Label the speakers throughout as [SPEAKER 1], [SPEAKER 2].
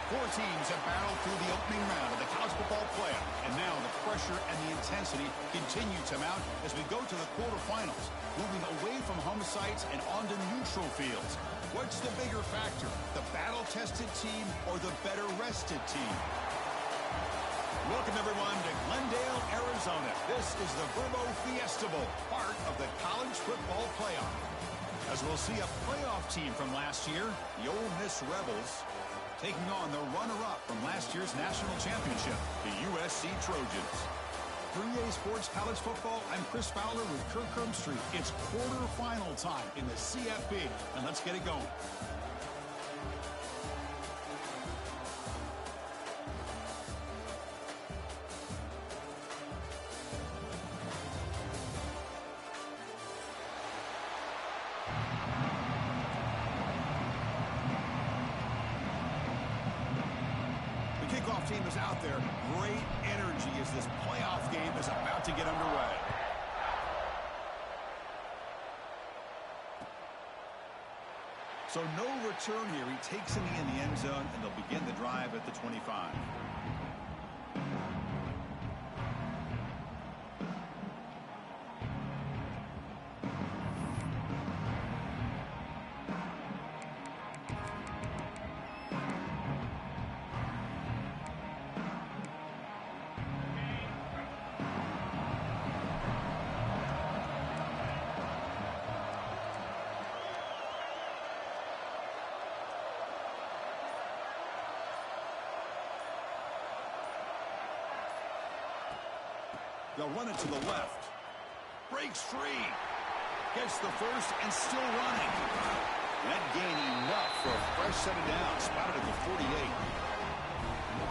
[SPEAKER 1] Four teams have battled through the opening round of the college football playoff, and now the pressure and the intensity continue to mount as we go to the quarterfinals, moving away from home sites and onto neutral fields. What's the bigger factor, the battle-tested team or the better-rested team? Welcome, everyone, to Glendale, Arizona. This is the Vrbo Fiesta Bowl, part of the college football playoff. As we'll see a playoff team from last year, the Ole Miss Rebels, taking on the runner-up from last year's national championship, the USC Trojans. 3A Sports College Football, I'm Chris Fowler with Kirk Herbstreit. It's quarterfinal time in the CFB, and let's get it going. Team is out there. Great energy as this playoff game is about to get underway. So no return here. He takes a knee in the end zone, and they'll begin the drive at the 25. They'll run it to the left. Breaks free. Gets the first and still running. That gain enough for a fresh set of downs. Spotted at the 48.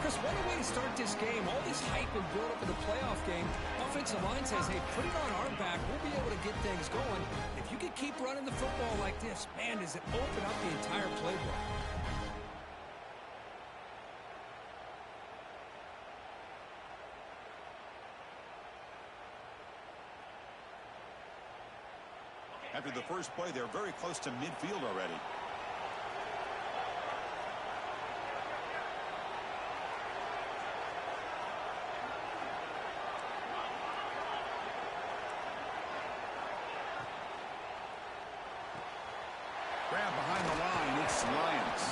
[SPEAKER 2] Chris, what a way to start this game. All this hype and build up for the playoff game. Offensive line says, hey, put it on our back. We'll be able to get things going. If you can keep running the football like this, man, does it open up the entire playbook.
[SPEAKER 1] After the first play, they're very close to midfield already. Grab behind the line, it's Lions.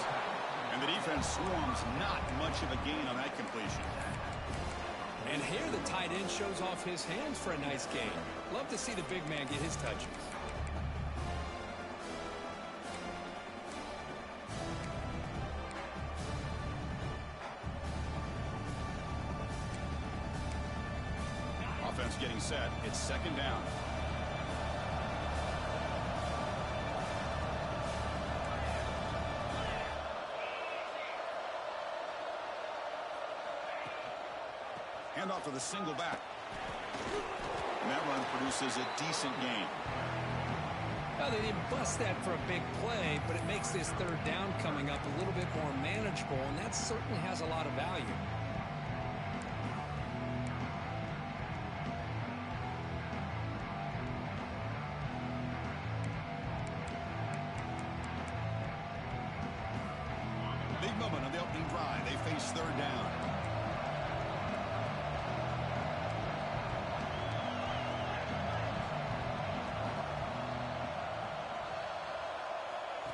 [SPEAKER 1] And the defense swarms, not much of a gain on that completion.
[SPEAKER 2] And here the tight end shows off his hands for a nice gain. Love to see the big man get his touches.
[SPEAKER 1] Offense getting set. It's second down. Handoff to the single back. And that run produces a decent gain.
[SPEAKER 2] Well, they didn't bust that for a big play, but it makes this third down coming up a little bit more manageable, and that certainly has a lot of value.
[SPEAKER 1] Big moment on the opening drive. They face third down.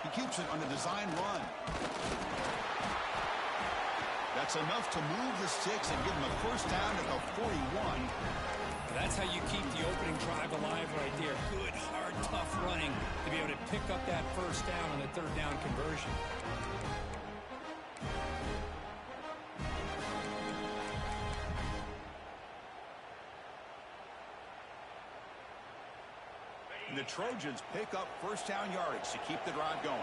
[SPEAKER 1] He keeps it on the design run. That's enough to move the sticks and give him a first down at the 41.
[SPEAKER 2] That's how you keep the opening drive alive right there. Good, hard, tough running to be able to pick up that first down on the third down conversion.
[SPEAKER 1] And the Trojans pick up first down yardage to keep the drive going.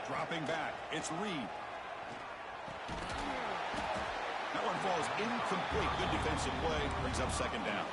[SPEAKER 1] Dropping back, it's Reed. That one falls incomplete. Good defensive play, brings up second down.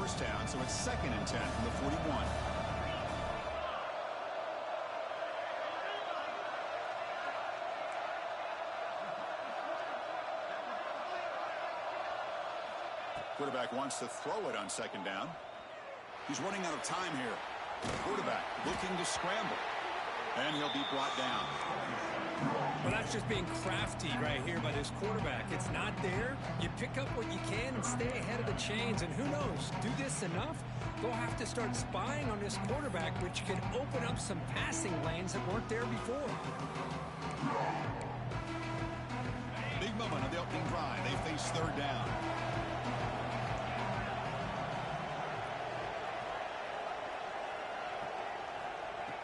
[SPEAKER 1] first down, so it's 2nd and 10 from the 41. Quarterback wants to throw it on 2nd down. He's running out of time here. Quarterback looking to scramble. And he'll be brought down.
[SPEAKER 2] Well, that's just being crafty right here by this quarterback. It's not there. You pick up what you can and stay ahead of the chains. And who knows, do this enough, they'll have to start spying on this quarterback, which can open up some passing lanes that weren't there before.
[SPEAKER 1] Big moment of the opening drive. They face 3rd down.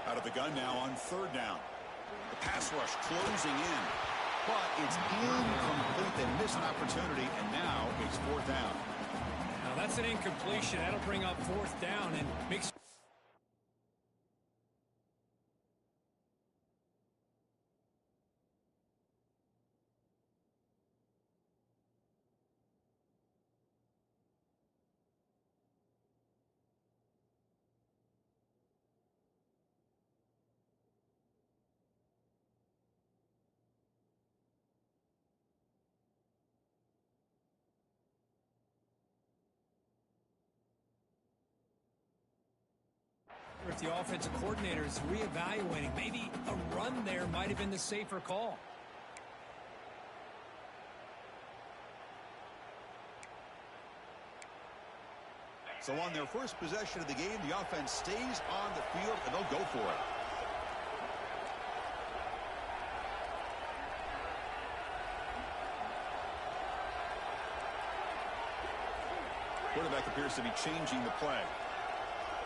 [SPEAKER 1] Out of the gun now on 3rd down. The pass rush closing in. But it's incomplete. They miss an opportunity, and now it's 4th down.
[SPEAKER 2] Now that's an incompletion. That'll bring up 4th down and makes... If the offensive coordinator is reevaluating, maybe a run there might have been the safer call.
[SPEAKER 1] So on their first possession of the game, the offense stays on the field, and they'll go for it. Quarterback appears to be changing the play.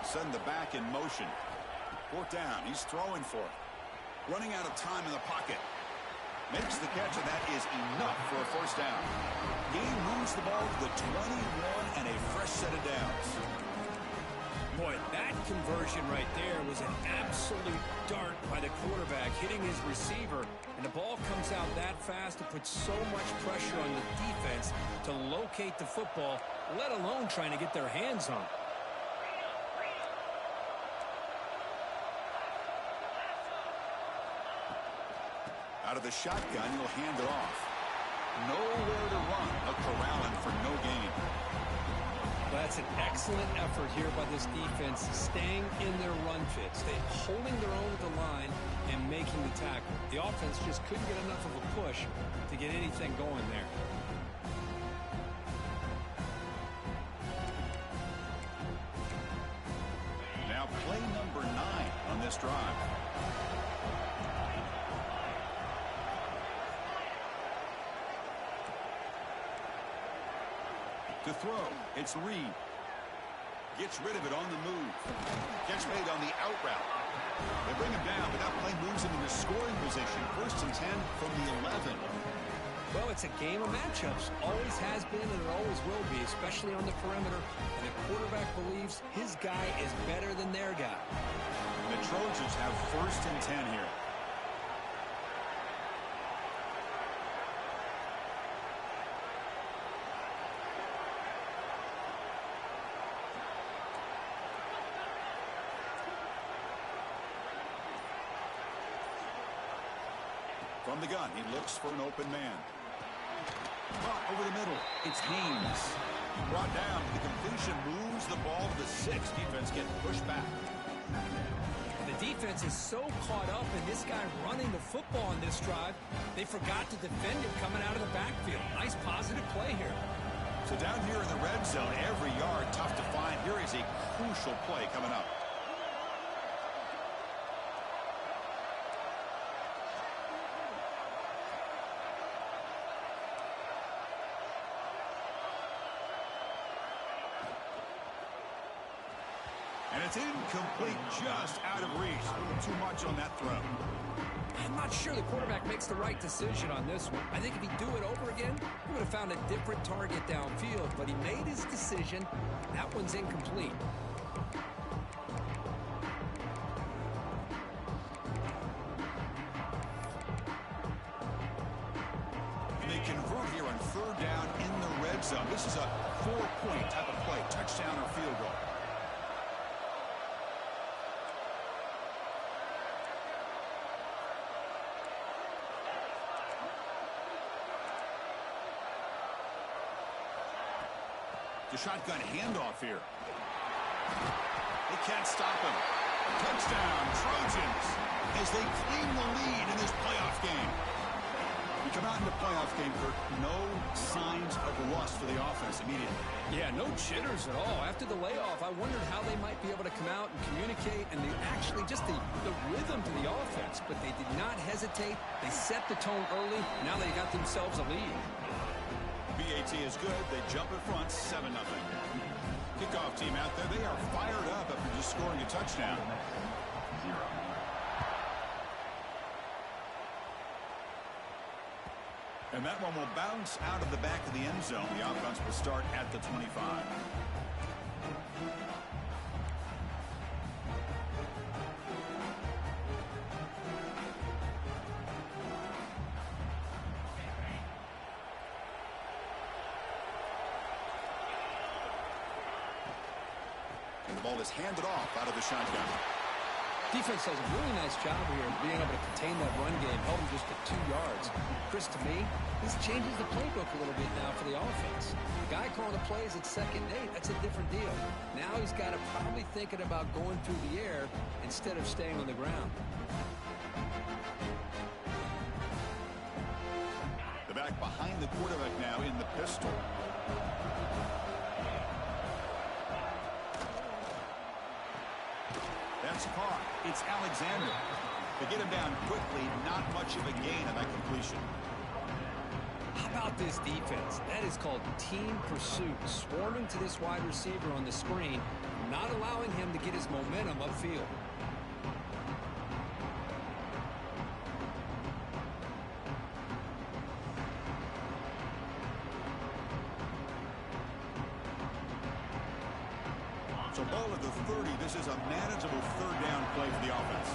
[SPEAKER 1] Send the back in motion. 4th down. He's throwing for it. Running out of time in the pocket. Makes the catch, and that is enough for a 1st down. Gain moves the ball to the 21 and a fresh set of downs.
[SPEAKER 2] Boy, that conversion right there was an absolute dart by the quarterback, hitting his receiver, and the ball comes out that fast to put so much pressure on the defense to locate the football, let alone trying to get their hands on it.
[SPEAKER 1] Out of the shotgun, he'll hand it off. Nowhere to run. A corralling for no gain.
[SPEAKER 2] That's an excellent effort here by this defense, staying in their run fits, holding their own at the line and making the tackle. The offense just couldn't get enough of a push to get anything going there.
[SPEAKER 1] Now play number 9 on this drive. To throw, it's Reed. Gets rid of it on the move. Gets made on the out route. They bring him down, but that play moves him into scoring position. 1st and 10 from the 11.
[SPEAKER 2] Well, it's a game of matchups. Always has been, and it always will be, especially on the perimeter. And the quarterback believes his guy is better than their guy.
[SPEAKER 1] The Trojans have 1st and 10 here. From the gun, he looks for an open man. Caught over the middle. It's Haynes. Brought down. The completion moves the ball to the 6. Defense getting pushed back.
[SPEAKER 2] The defense is so caught up in this guy running the football on this drive, they forgot to defend him coming out of the backfield. Nice positive play here.
[SPEAKER 1] So down here in the red zone, every yard tough to find. Here is a crucial play coming up. And it's incomplete, just out of reach. A little too much on that throw.
[SPEAKER 2] I'm not sure the quarterback makes the right decision on this one. I think if he'd do it over again, he would have found a different target downfield, but he made his decision. That one's incomplete. And they convert here on 3rd down in the red
[SPEAKER 1] red zone. This is a 4-point type of play, touchdown or field goal. The shotgun handoff here. They can't stop him. Touchdown, Trojans, as they claim the lead in this playoff game. You come out in the playoff game, Kirk, no signs of rust for the offense immediately.
[SPEAKER 2] Yeah, no jitters at all. After the layoff, I wondered how they might be able to come out and communicate, and they actually just the rhythm to the offense. But they did not hesitate. They set the tone early. Now they got themselves a lead.
[SPEAKER 1] BAT is good. They jump in front, 7-0. Kickoff team out there. They are fired up after just scoring a touchdown. And that one will bounce out of the back of the end zone. The offense will start at the 25. And the ball is handed off out of the shotgun.
[SPEAKER 2] Defense does a really nice job here of being able to contain that run game, held him just to 2 yards. Chris, to me, this changes the playbook a little bit now for the offense. The guy calling the plays at 2nd and 8, that's a different deal. Now he's got to probably thinking about going through the air instead of staying on the ground.
[SPEAKER 1] The back behind the quarterback now in the pistol. That's caught. It's Alexander. They get him down quickly. Not much of a gain on that completion.
[SPEAKER 2] How about this defense? That is called team pursuit. Swarming to this wide receiver on the screen, not allowing him to get his momentum upfield.
[SPEAKER 1] So ball at the 30. This is a manageable 3rd down play for the offense.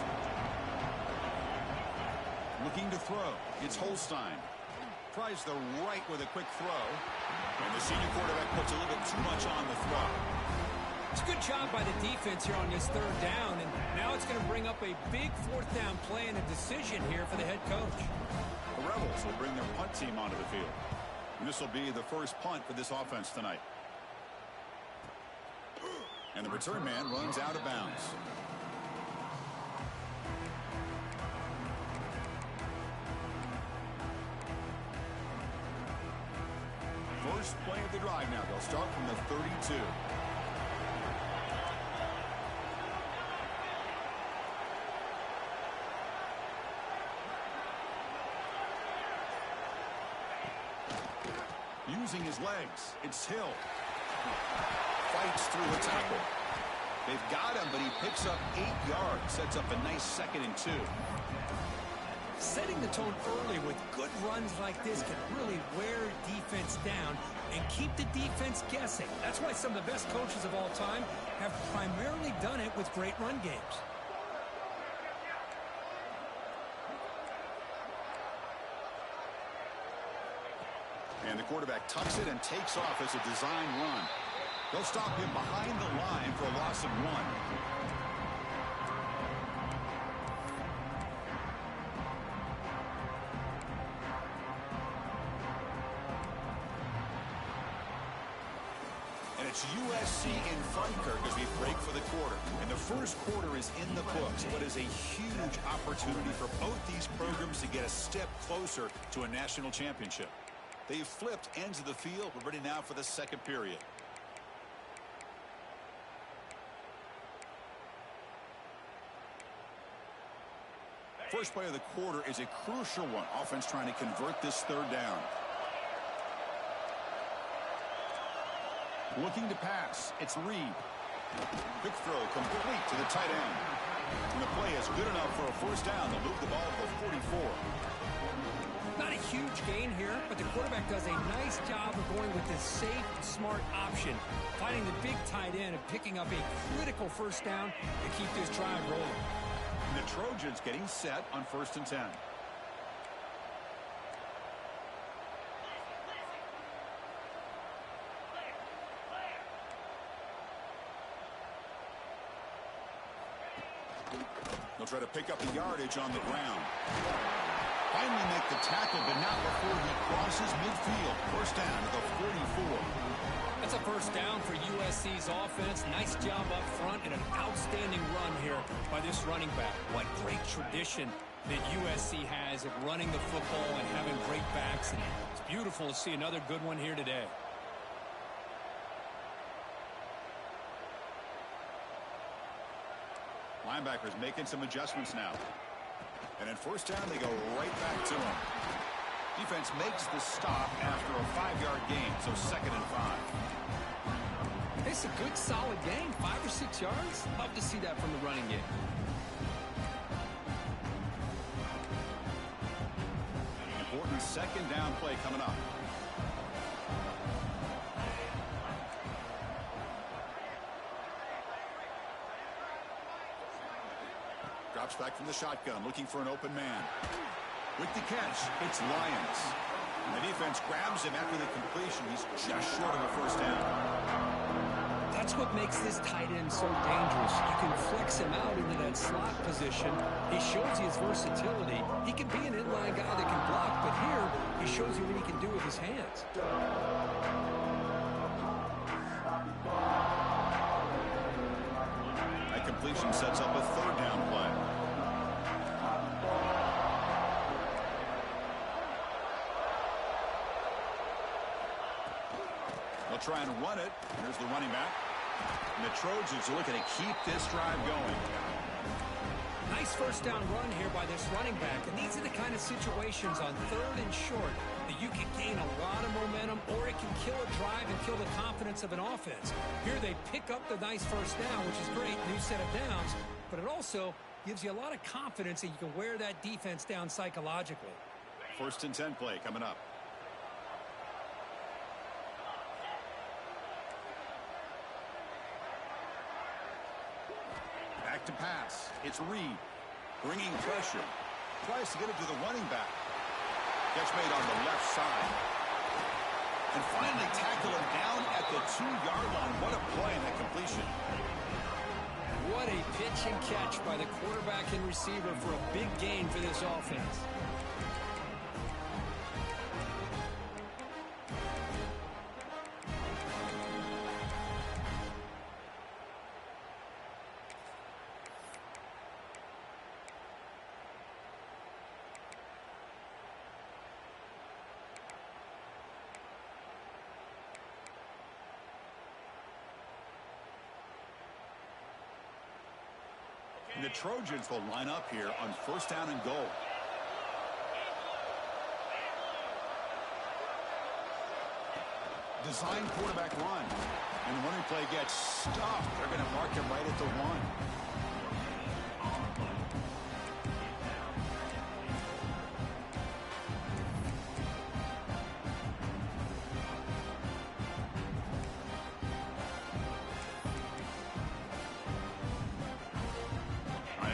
[SPEAKER 1] Looking to throw. It's Holstein. Tries the right with a quick throw. And the senior quarterback puts a little bit too much on the throw.
[SPEAKER 2] It's a good job by the defense here on this 3rd down. And now it's going to bring up a big 4th down play and a decision here for the head coach.
[SPEAKER 1] The Rebels will bring their punt team onto the field. And this will be the first punt for this offense tonight. And the return man runs out of bounds. First play of the drive now. They'll start from the 32. Using his legs. It's Hill. Fights through a tackle. They've got him, but he picks up 8 yards. Sets up a nice 2nd and 2.
[SPEAKER 2] Setting the tone early with good runs like this can really wear defense down and keep the defense guessing. That's why some of the best coaches of all time have primarily done it with great run games.
[SPEAKER 1] And the quarterback tucks it and takes off as a design run. They'll stop him behind the line for a loss of 1. And it's USC in front, Kirk, as we break for the quarter. And the first quarter is in the books, but is a huge opportunity for both these programs to get a step closer to a national championship. They've flipped ends of the field. We're ready now for the 2nd period. First play of the quarter is a crucial one. Offense trying to convert this 3rd down. Looking to pass. It's Reed. Quick throw complete to the tight end. And the play is good enough for a first down. They'll move the ball to the 44.
[SPEAKER 2] Not a huge gain here, but the quarterback does a nice job of going with this safe, smart option, finding the big tight end and picking up a critical first down to keep this drive rolling.
[SPEAKER 1] And the Trojans getting set on 1st and 10. They'll try to pick up the yardage on the ground. Finally make the tackle, but not before he crosses midfield. First down to the 44.
[SPEAKER 2] That's a first down for USC's offense. Nice job up front and an outstanding run here by this running back. What great tradition that USC has of running the football and having great backs. And it's beautiful to see another good one here today.
[SPEAKER 1] Linebackers making some adjustments now. And at first down, they go right back to him. Defense makes the stop after a 5-yard gain, so 2nd and 5.
[SPEAKER 2] It's a good, solid game. 5 or 6 yards. Love to see that from the running game.
[SPEAKER 1] Important 2nd down play coming up. Drops back from the shotgun, looking for an open man. With the catch, it's Lyons. And the defense grabs him after the completion. He's just short of a first down.
[SPEAKER 2] That's what makes this tight end so dangerous. You can flex him out into that slot position. He shows you his versatility. He can be an inline guy that can block, but here he shows you what he can do with his hands.
[SPEAKER 1] That completion sets up a 3rd down play. They'll try and run it. Here's the running back. And the Trojans are looking to keep this drive going.
[SPEAKER 2] Nice first down run here by this running back. And these are the kind of situations on 3rd and short that you can gain a lot of momentum, or it can kill a drive and kill the confidence of an offense. Here they pick up the nice first down, which is great, new set of downs, but it also gives you a lot of confidence that you can wear that defense down psychologically.
[SPEAKER 1] 1st and 10 play coming up. Back to pass. It's Reed. Bringing pressure. Tries to get it to the running back. Catch made on the left side. And finally tackle him down at the 2-yard line. What a play in that completion.
[SPEAKER 2] What a pitch and catch by the quarterback and receiver for a big gain for this offense.
[SPEAKER 1] And the Trojans will line up here on 1st down and goal. Design quarterback run. And when the play gets stuffed, they're going to mark him right at the 1.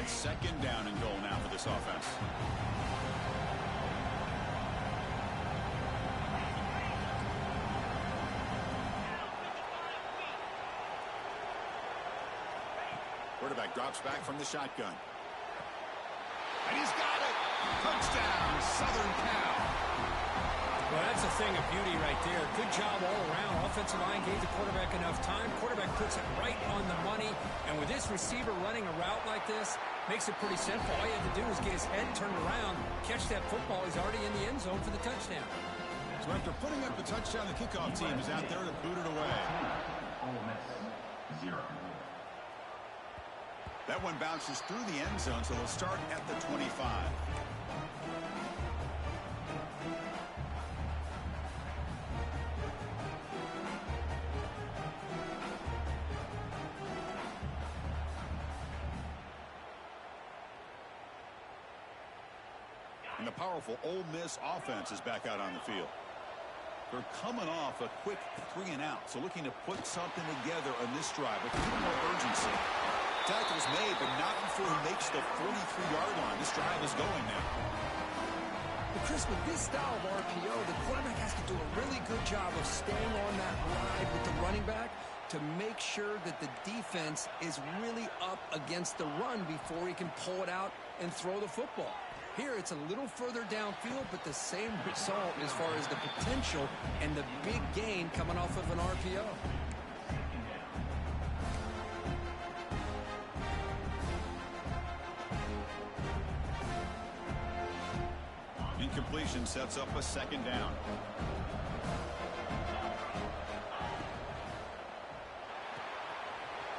[SPEAKER 1] It's 2nd down and goal now for this offense. Quarterback drops back from the shotgun. And he's got it! Touchdown, Southern Cal.
[SPEAKER 2] Well, that's a thing of beauty right there. Good job all around. Offensive line gave the quarterback enough time. Quarterback puts it right on the money. And with this receiver running a route like this, makes it pretty simple. All you have to do is get his head turned around, catch that football. He's already in the end zone for the touchdown.
[SPEAKER 1] So after putting up the touchdown, the kickoff team is out there to boot it away.
[SPEAKER 3] Ole Miss, 0.
[SPEAKER 1] That one bounces through the end zone, so they'll start at the 25. And the powerful Ole Miss offense is back out on the field. They're coming off a quick 3-and-out, so looking to put something together on this drive with a little more urgency. Tackle's made, but not before he makes the 43-yard line. This drive is going now.
[SPEAKER 2] But Chris, with this style of RPO, the quarterback has to do a really good job of staying on that ride with the running back to make sure that the defense is really up against the run before he can pull it out and throw the football. Here, it's a little further downfield, but the same result as far as the potential and the big gain coming off of an RPO.
[SPEAKER 1] Incompletion sets up a second down.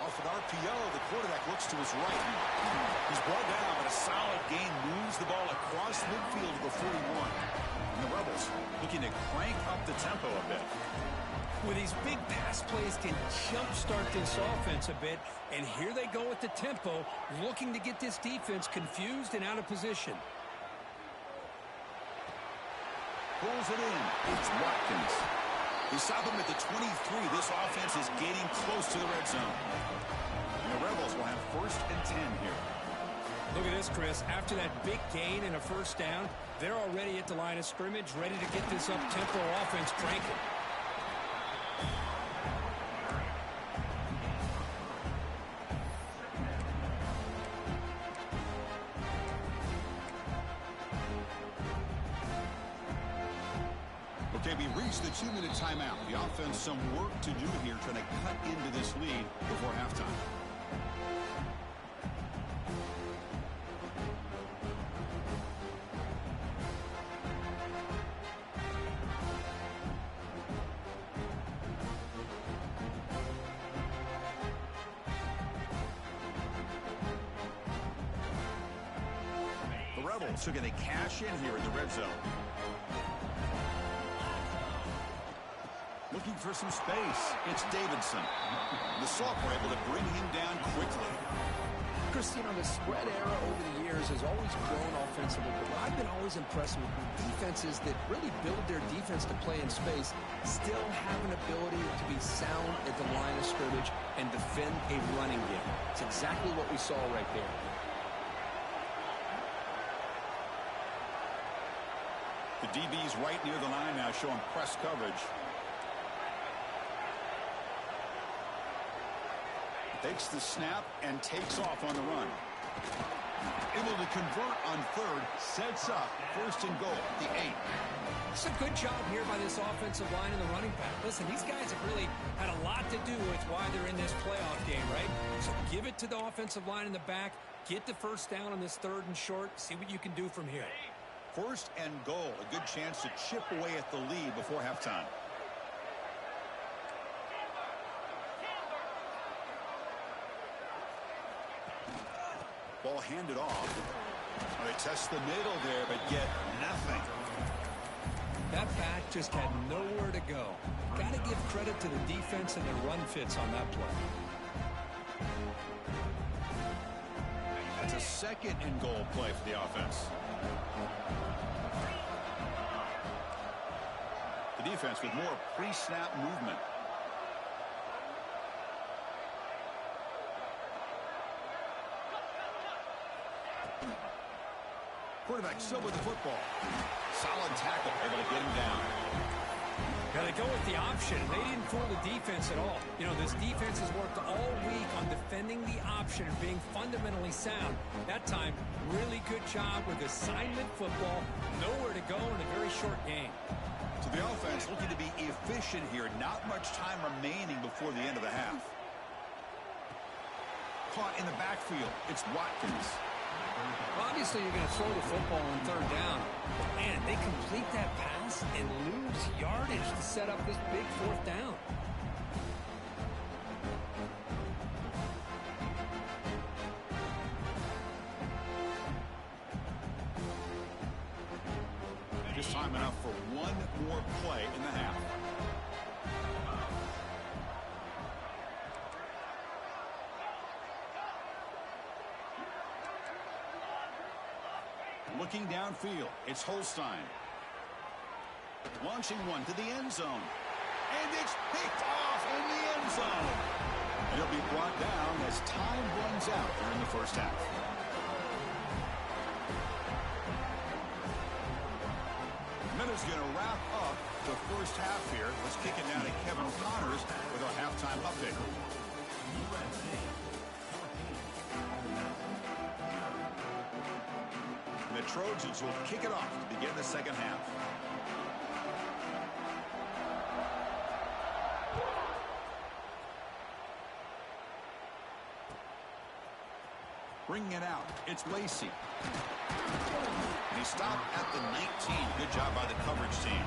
[SPEAKER 1] Off an RPO, the quarterback looks to his right. He's brought down, but a solid gain moves the ball across midfield to the 41. And the Rebels looking to crank up the tempo a bit.
[SPEAKER 2] With these big pass plays can jumpstart this offense a bit, and here they go with the tempo, looking to get this defense confused and out of position.
[SPEAKER 1] Pulls it in. It's Watkins. They stop him at the 23. This offense is gaining close to the red zone. And the Rebels will have 1st and 10 here.
[SPEAKER 2] Look at this, Chris. After that big gain and a first down, they're already at the line of scrimmage, ready to get this up-tempo offense cranking.
[SPEAKER 1] Okay, we reached the 2-minute timeout. The offense some work to do here, trying to cut into this lead before halftime. The Rebels are going to cash in here in the red zone. Looking for some space. It's Davidson. The sophomore able to bring him down quickly.
[SPEAKER 2] Chris, you know, the spread era over the years has always grown offensively, but what I've been always impressed with defenses that really build their defense to play in space still have an ability to be sound at the line of scrimmage and defend a running game. It's exactly what we saw right there.
[SPEAKER 1] The DB's right near the line now, showing press coverage. Takes the snap and takes off on the run. Able to convert on 3rd, sets up 1st and goal, the 8.
[SPEAKER 2] It's a good job here by this offensive line and the running back. Listen, these guys have really had a lot to do with why they're in this playoff game, right? So give it to the offensive line in the back, get the first down on this 3rd and short, see what you can do from here.
[SPEAKER 1] 1st and goal, a good chance to chip away at the lead before halftime. Ball handed off. They test the middle there, but get nothing.
[SPEAKER 2] That back just had nowhere to go. Got to give credit to the defense and the run fits on that play.
[SPEAKER 1] That's a 2nd and goal play for the offense. The defense with more pre-snap movement. Quarterback still with the football. Solid tackle, able to get him down.
[SPEAKER 2] Got to go with the option. They didn't fool the defense at all. You know, this defense has worked all week on defending the option and being fundamentally sound. That time, really good job with assignment football. Nowhere to go in a very short game.
[SPEAKER 1] So the offense looking to be efficient here. Not much time remaining before the end of the half. Caught in the backfield. It's Watkins.
[SPEAKER 2] Well, obviously, you're going to throw the football on 3rd down. But, man, they complete that pass and lose yardage to set up this big 4th down.
[SPEAKER 1] Just time enough for one more play in the half. Looking downfield, it's Holstein. Launching one to the end zone. And it's picked off in the end zone. And he'll be brought down as time runs out during the first half. Miller's going to wrap up the first half here. Let's kick it now to Kevin Connors with our halftime update. The Trojans will kick it off to begin the second half. Bringing it out, it's Lacey. And he stopped at the 19. Good job by the coverage team.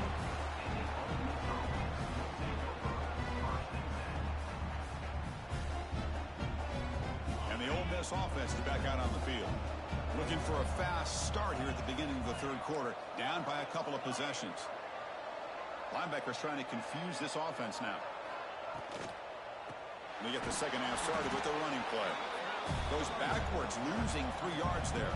[SPEAKER 1] And the Ole Miss offense is back out on the field. Looking for a fast start here at the beginning of the third quarter. Down by a couple of possessions. Linebackers trying to confuse this offense now. They get the second half started with the running play. Goes backwards, losing 3 yards there.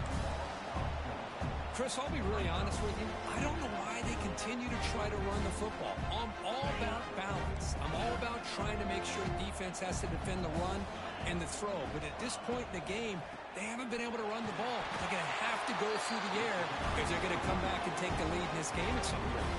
[SPEAKER 2] Chris, I'll be really honest with you. I don't know why they continue to try to run the football. I'm all about balance. I'm all about trying to make sure defense has to defend the run and the throw. But at this point in the game, they haven't been able to run the ball. They're going to have to go through the air if they're going to come back and take the lead in this game at some point.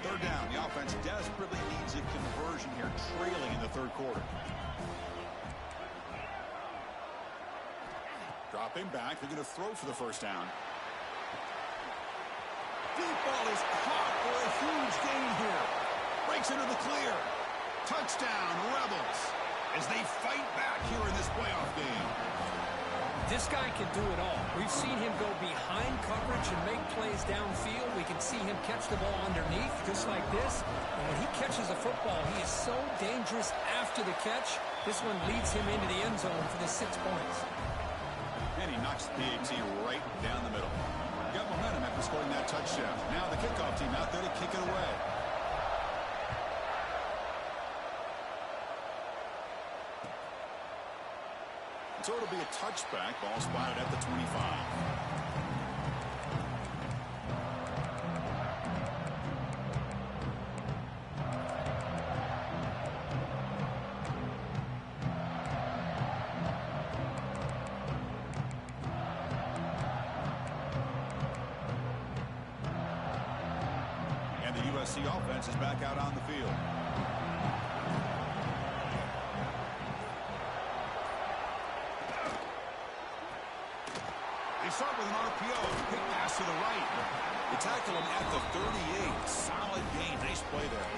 [SPEAKER 1] Third down. The offense desperately needs a conversion here, trailing in the third quarter. Dropping back. They're going to throw for the first down. Deep ball is caught for a huge gain here. Breaks into the clear. Touchdown, Rebels, as they fight back here in this playoff game.
[SPEAKER 2] This guy can do it all. We've seen him go behind coverage and make plays downfield. We can see him catch the ball underneath, just like this. And when he catches a football, he is so dangerous after the catch. This one leads him into the end zone for the 6 points.
[SPEAKER 1] And he knocks the PAT right down the middle. Got momentum after scoring that touchdown. Now the kickoff team out there to kick it away. So it'll be a touchback. Ball spotted at the 25. USC offense is back out on the field. They start with an RPO. Quick pass to the right. They tackle him at the 38. Solid gain. Nice play there.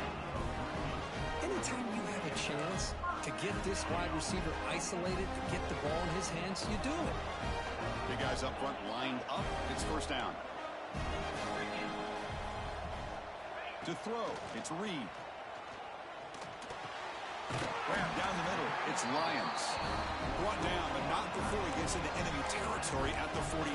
[SPEAKER 2] Anytime you have a chance to get this wide receiver isolated, to get the ball in his hands, you do it.
[SPEAKER 1] Big guys up front lined up. It's first down. To throw, it's Reed. Grab down the middle, it's Lyons. Brought down, but not before he gets into enemy territory at the 49.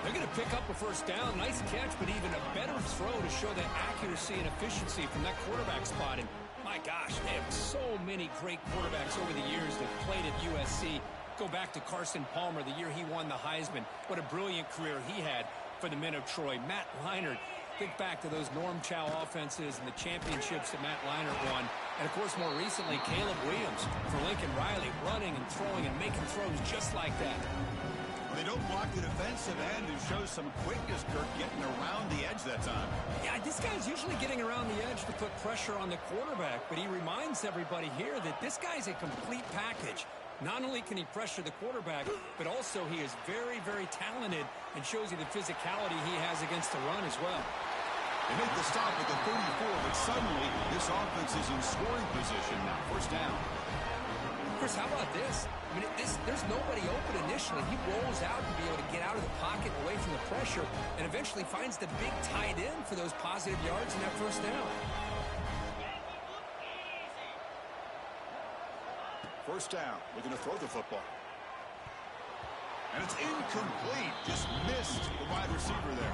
[SPEAKER 2] They're going to pick up a first down. Nice catch, but even a better throw to show the accuracy and efficiency from that quarterback spot. And my gosh, they have so many great quarterbacks over the years that played at USC. Go back to Carson Palmer, the year he won the Heisman. What a brilliant career he had for the men of Troy. Matt Leinart. Think back to those Norm Chow offenses and the championships that Matt Leinart won. And, of course, more recently, Caleb Williams for Lincoln Riley, running and throwing and making throws just like that.
[SPEAKER 1] Well, they don't block the defensive end and show some quickness, Kirk, getting around the edge that time.
[SPEAKER 2] Yeah, this guy's usually getting around the edge to put pressure on the quarterback, but he reminds everybody here that this guy's a complete package. Not only can he pressure the quarterback, but also he is very, very talented and shows you the physicality he has against the run as well.
[SPEAKER 1] They make the stop at the 34, but suddenly this offense is in scoring position now. First down.
[SPEAKER 2] Chris, how about this? I mean, there's nobody open initially. He rolls out to be able to get out of the pocket away from the pressure and eventually finds the big tight end for those positive yards in that first down.
[SPEAKER 1] First down. Looking to throw the football. And it's incomplete. Just missed the wide receiver there.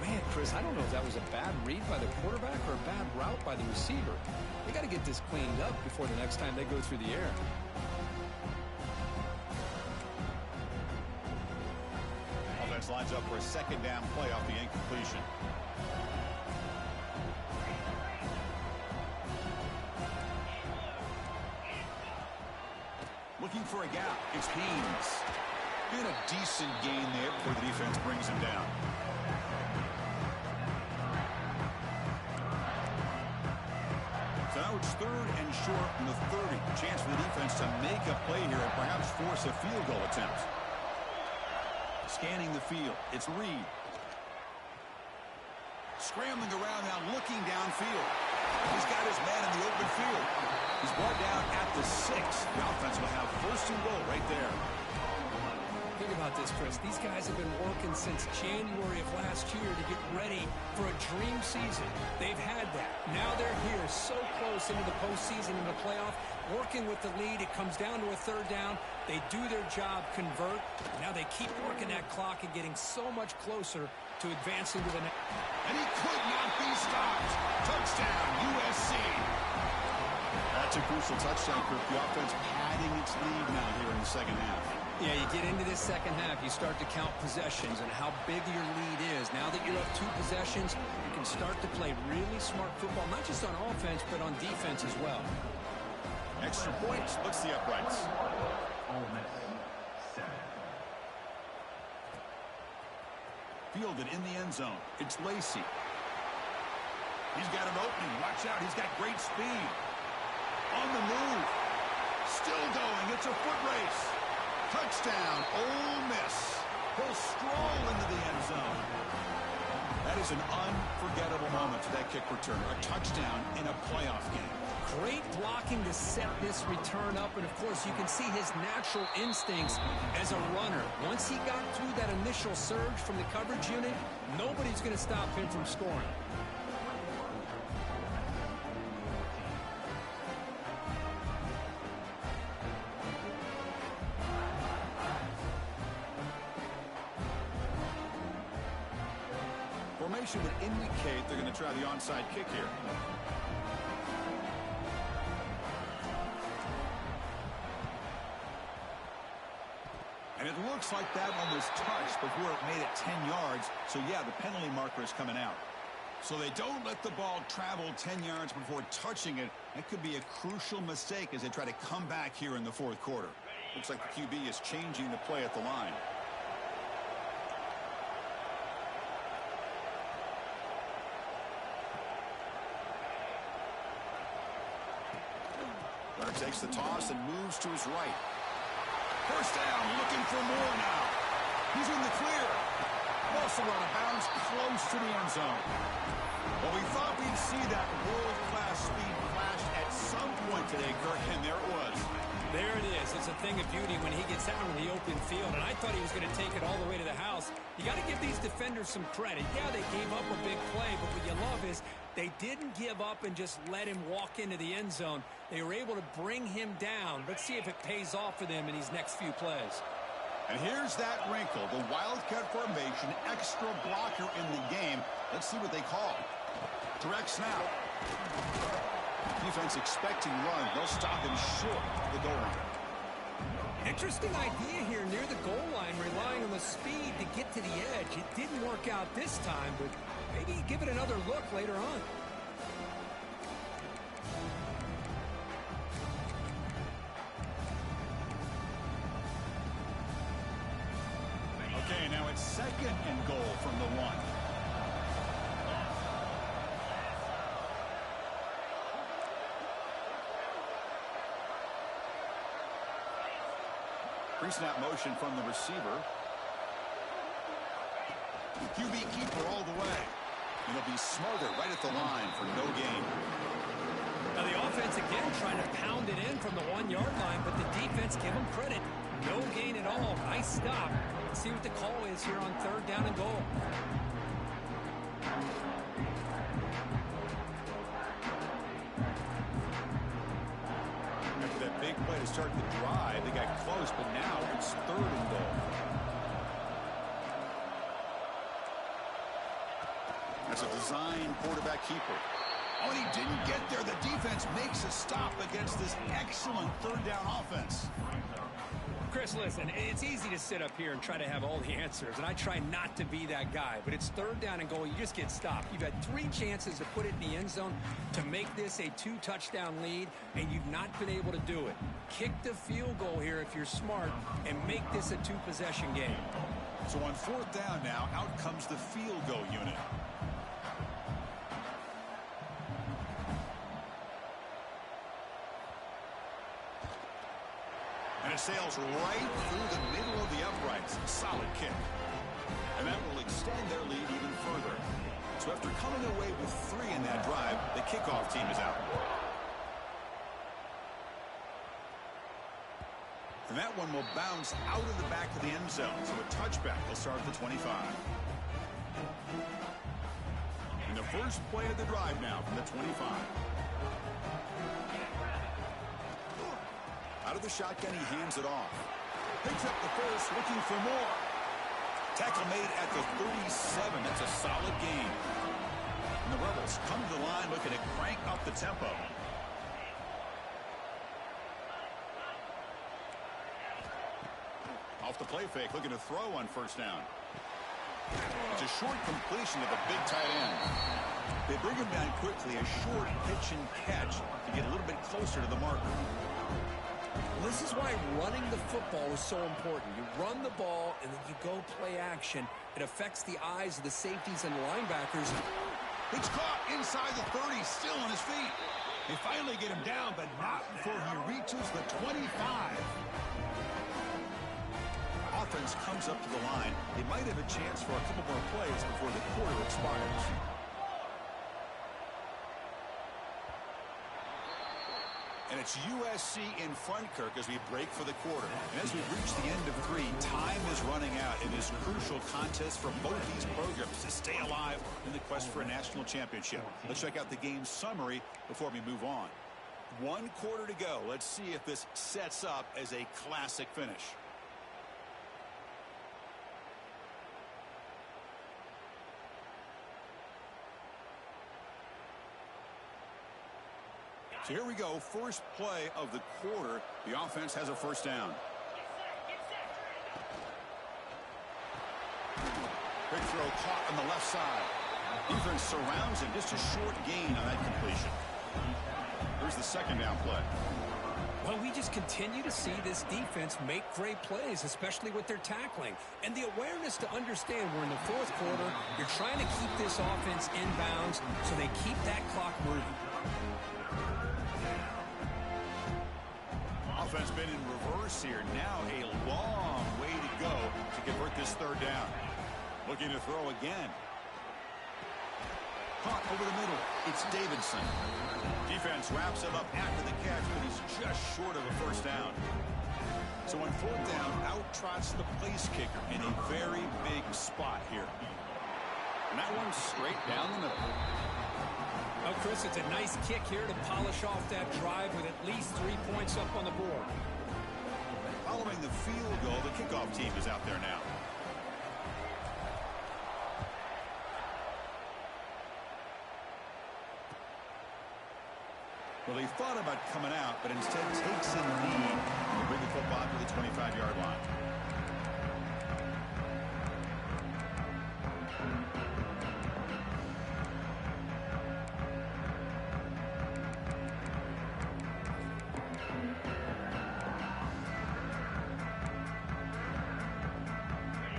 [SPEAKER 2] Man, Chris, I don't know if that was a bad read by the quarterback or a bad route by the receiver. They got to get this cleaned up before the next time they go through the air.
[SPEAKER 1] Offense lines up for a second down play off the incompletion. Looking for a gap. It's Haynes. And a decent gain there before the defense brings him down. So now it's 3rd and short from the 30. Chance for the defense to make a play here and perhaps force a field goal attempt. Scanning the field. It's Reed. Scrambling around now, looking downfield. He's got his man in the open field. He's brought down at the 6. The offense will have 1st and goal right there.
[SPEAKER 2] Think about this, Chris. These guys have been working since January of last year to get ready for a dream season. They've had that. Now they're here so close into the postseason and the playoff, working with the lead. It comes down to a 3rd down. They do their job, convert. Now they keep working that clock and getting so much closer to advancing to the next.
[SPEAKER 1] And he could not be stopped. Touchdown, USC. That's a crucial touchdown, Kirk. The offense padding its lead now here in the 2nd half.
[SPEAKER 2] Yeah, you get into this 2nd half, you start to count possessions and how big your lead is. Now that you're up 2 possessions, you can start to play really smart football, not just on offense, but on defense as well.
[SPEAKER 1] Extra point splits the uprights.
[SPEAKER 3] Ole Miss 7.
[SPEAKER 1] Fielded in the end zone. It's Lacey. He's got an opening. Watch out. He's got great speed. On the move. Still going. It's a foot race. Touchdown, Ole Miss. He'll stroll into the end zone. That is an unforgettable moment for that kick returner. A touchdown in a playoff game.
[SPEAKER 2] Great blocking to set this return up, and of course you can see his natural instincts as a runner. Once he got through that initial surge from the coverage unit, nobody's going to stop him from scoring.
[SPEAKER 1] Formation would indicate they're going to try the onside kick here. And it looks like that one was touched before it made it 10 yards. So, yeah, the penalty marker is coming out. So they don't let the ball travel 10 yards before touching it. That could be a crucial mistake as they try to come back here in the 4th quarter. Looks like the QB is changing the play at the line. Runner takes the toss and moves to his right. 1st down, looking for more now. He's in the clear. Also out of bounds, close to the end zone. Well, we thought we'd see that world-class speed flash at some point today, Kirk, and there it was.
[SPEAKER 2] There it is. It's a thing of beauty when he gets out in the open field, and I thought he was going to take it all the way to the house. You got to give these defenders some credit. Yeah, they gave up a big play, but what you love is they didn't give up and just let him walk into the end zone. They were able to bring him down. Let's see if it pays off for them in these next few plays.
[SPEAKER 1] And here's that wrinkle, the wildcat formation, extra blocker in the game. Let's see what they call. Direct snap. Defense expecting run. They'll stop him short of the goal line.
[SPEAKER 2] Interesting idea here near the goal line, relying on the speed to get to the edge. It didn't work out this time, but maybe give it another look later on.
[SPEAKER 1] Okay, now it's 2nd and goal from the 1. Pre-snap motion from the receiver. QB keeper all the way. And he'll be smarter right at the line for no gain.
[SPEAKER 2] Now the offense again trying to pound it in from the 1-yard line, but the defense, give them credit. No gain at all. Nice stop. Let's see what the call is here on 3rd down and goal.
[SPEAKER 1] After that big play to start the drive, they got close, but now it's 3rd and goal. That's a design quarterback keeper. Oh, and he didn't get there. The defense makes a stop against this excellent third down offense.
[SPEAKER 2] Chris, listen, it's easy to sit up here and try to have all the answers, and I try not to be that guy, but it's third down and goal. You just get stopped. You've had 3 chances to put it in the end zone to make this a 2-touchdown lead, and you've not been able to do it. Kick the field goal here if you're smart and make this a 2-possession game.
[SPEAKER 1] So on fourth down now, out comes the field goal unit. And it sails right through the middle of the uprights. Solid kick. And that will extend their lead even further. So after coming away with 3 in that drive, the kickoff team is out. And that one will bounce out of the back of the end zone. So a touchback will start at the 25. And the first play of the drive now from the 25. Out of the shotgun, he hands it off. Picks up the first, looking for more. Tackle made at the 37. That's a solid gain. And the Rebels come to the line looking to crank up the tempo. Off the play fake, looking to throw on first down. It's a short completion to the big tight end. They bring him down quickly, a short pitch and catch to get a little bit closer to the marker.
[SPEAKER 2] This is why running the football is so important. You run the ball, and then you go play action. It affects the eyes of the safeties and linebackers.
[SPEAKER 1] It's caught inside the 30, still on his feet. They finally get him down, but not before he reaches the 25. Offense comes up to the line. They might have a chance for a couple more plays before the quarter expires. And it's USC in front, Kirk, as we break for the quarter. And as we reach the end of 3, time is running out in this crucial contest for both these programs to stay alive in the quest for a national championship. Let's check out the game summary before we move on. 1 quarter to go. Let's see if this sets up as a classic finish. So here we go, first play of the quarter. The offense has a first down. Big throw caught on the left side. Defense surrounds him, just a short gain on that completion. Here's the second down play.
[SPEAKER 2] Well, we just continue to see this defense make great plays, especially with their tackling. And the awareness to understand we're in the fourth quarter, you're trying to keep this offense in bounds so they keep that clock moving.
[SPEAKER 1] Offense been in reverse here. Now a long way to go to convert this third down. Looking to throw again. Caught over the middle. It's Davidson. Defense wraps him up after the catch, but he's just short of a first down. So on fourth down, out trots the place kicker in a very big spot here. And that one's straight down the middle.
[SPEAKER 2] Oh, Chris, it's a nice kick here to polish off that drive with at least 3 points up on the board.
[SPEAKER 1] Following the field goal, the kickoff team is out there now. Well, he thought about coming out, but instead takes in the lead to bring the football to the 25-yard line.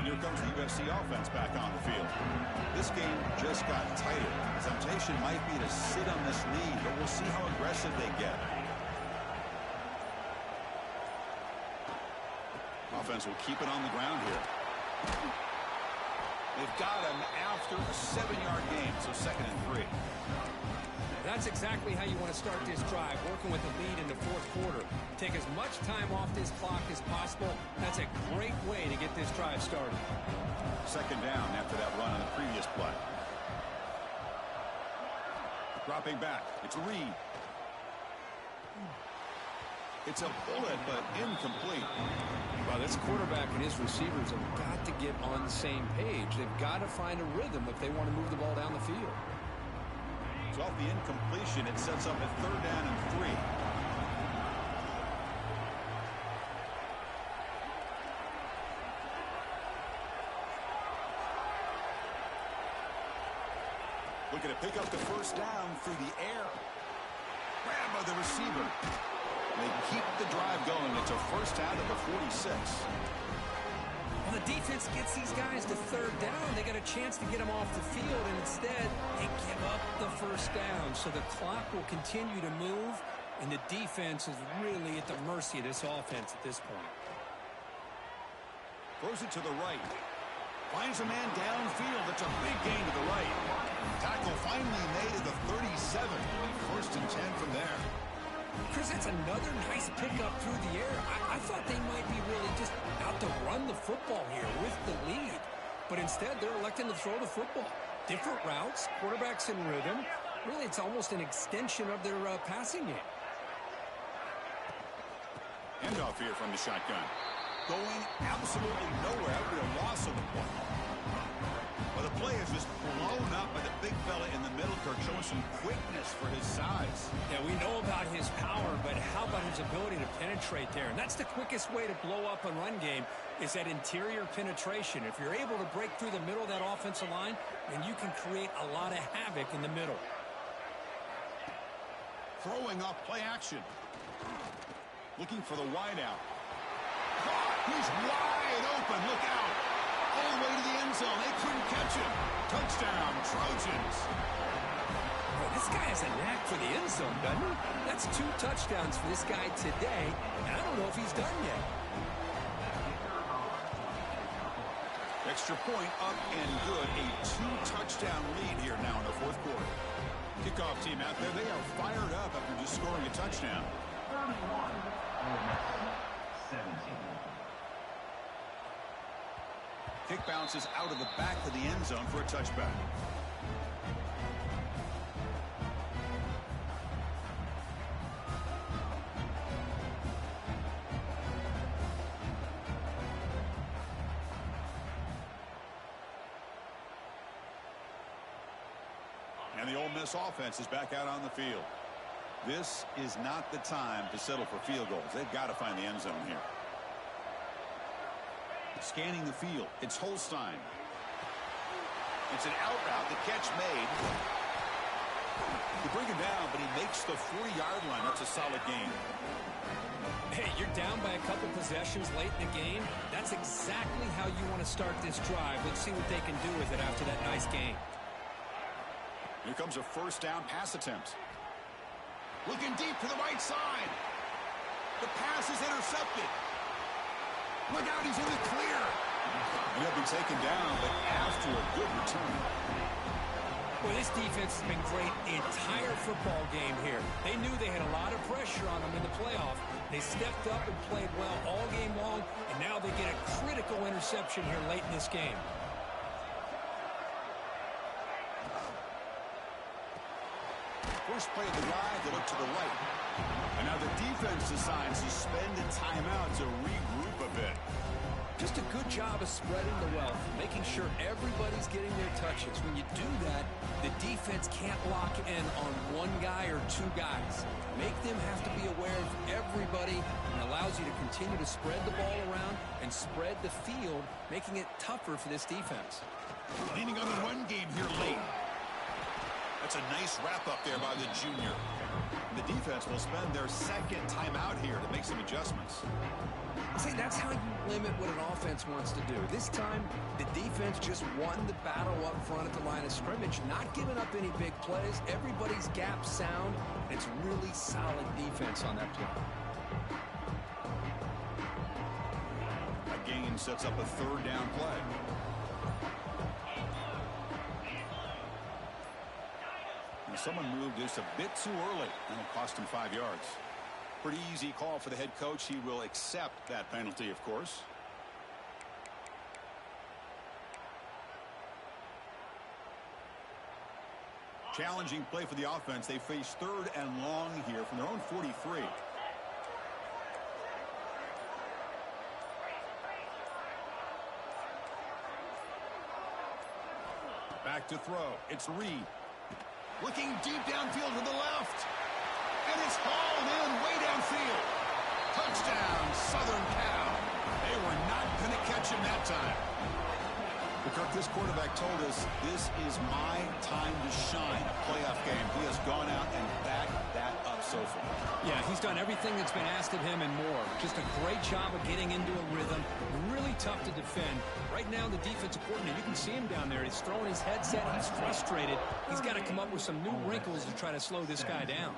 [SPEAKER 1] Here comes the USC offense back on the field. This game just got tighter. The temptation might be to sit on this lead, but we'll see how aggressive they get. Offense will keep it on the ground here. They've got him after a 7-yard gain, so 2nd and 3.
[SPEAKER 2] That's exactly how you want to start this drive, working with the lead in the fourth quarter. Take as much time off this clock as possible. That's a great way to get this drive started.
[SPEAKER 1] 2nd down after that run on the previous play. Dropping back. It's Reed. It's a bullet, but incomplete.
[SPEAKER 2] Well, this quarterback and his receivers have got to get on the same page. They've got to find a rhythm if they want to move the ball down the field.
[SPEAKER 1] So off the incompletion, it sets up a 3rd down and 3. Looking to pick up the 1st down through the air. Grabbed by the receiver. They keep the drive going. It's a 1st down at the 46.
[SPEAKER 2] When the defense gets these guys to 3rd down, they got a chance to get them off the field, and instead they give up the 1st down. So the clock will continue to move, and the defense is really at the mercy of this offense at this point.
[SPEAKER 1] Throws it to the right. Finds a man downfield. It's a big gain to the right. Tackle finally made at the 37. 1st and 10 from there.
[SPEAKER 2] Chris, that's another nice pickup through the air. I thought they might be really just out to run the football here with the lead. But instead, they're electing to throw the football. Different routes, quarterbacks in rhythm. Really, it's almost an extension of their passing game.
[SPEAKER 1] Handoff here from the shotgun. Going absolutely nowhere after a loss of the ball. Well, the play is just blown up by the big fella in the middle, Kirk, showing some quickness for his size.
[SPEAKER 2] Yeah, we know about his power, but how about his ability to penetrate there? And that's the quickest way to blow up a run game is that interior penetration. If you're able to break through the middle of that offensive line, then you can create a lot of havoc in the middle.
[SPEAKER 1] Throwing off play action. Looking for the wideout. He's wide open. Look out. All the way to the end zone. They couldn't catch him. Touchdown, Trojans.
[SPEAKER 2] Boy, this guy has a knack for the end zone, doesn't he? That's 2 touchdowns for this guy today, and I don't know if he's done yet.
[SPEAKER 1] Extra point up and good. A 2-touchdown lead here now in the 4th quarter. Kickoff team out there. They are fired up after just scoring a touchdown.
[SPEAKER 3] 17.
[SPEAKER 1] Kick bounces out of the back of the end zone for a touchback. And the Ole Miss offense is back out on the field. This is not the time to settle for field goals. They've got to find the end zone here. Scanning the field. It's Holstein. It's an out route. The catch made. They bring him down, but he makes the 40-yard line. That's a solid gain.
[SPEAKER 2] Hey, you're down by a couple possessions late in the game. That's exactly how you want to start this drive. Let's see what they can do with it after that nice game.
[SPEAKER 1] Here comes a 1st down pass attempt. Looking deep to the right side. The pass is intercepted. Look out, he's in the clear. And he'll be taken down, but after a good return.
[SPEAKER 2] Well, this defense has been great the entire football game here. They knew they had a lot of pressure on them in the playoff. They stepped up and played well all game long, and now they get a critical interception here late in this game.
[SPEAKER 1] First play of the drive, they look to the right. And now the defense decides to spend a timeout to regroup a bit.
[SPEAKER 2] Just a good job of spreading the wealth, making sure everybody's getting their touches. When you do that, the defense can't lock in on one guy or 2 guys. Make them have to be aware of everybody, and allows you to continue to spread the ball around and spread the field, making it tougher for this defense.
[SPEAKER 1] Leaning on the run game here late. That's a nice wrap-up there by the junior. The defense will spend their 2nd timeout here to make some adjustments.
[SPEAKER 2] See, that's how you limit what an offense wants to do. This time, the defense just won the battle up front at the line of scrimmage, not giving up any big plays. Everybody's gap sound. It's really solid defense on that play.
[SPEAKER 1] A gain sets up a 3rd down play. Someone moved just a bit too early, and it cost him 5 yards. Pretty easy call for the head coach. He will accept that penalty, of course. Challenging play for the offense. They face 3rd and long here from their own 43. Back to throw. It's Reed. Looking deep downfield to the left. And it's hauled in way downfield. Touchdown, Southern Cal. They were not going to catch him that time. Kirk, this quarterback told us this is my time to shine, a playoff game. He has gone out and backed that up so far.
[SPEAKER 2] Yeah, he's done everything that's been asked of him and more. Just a great job of getting into a rhythm. Really tough to defend. Right now, the defensive coordinator, you can see him down there. He's throwing his headset. He's frustrated. He's got to come up with some new wrinkles to try to slow this guy down.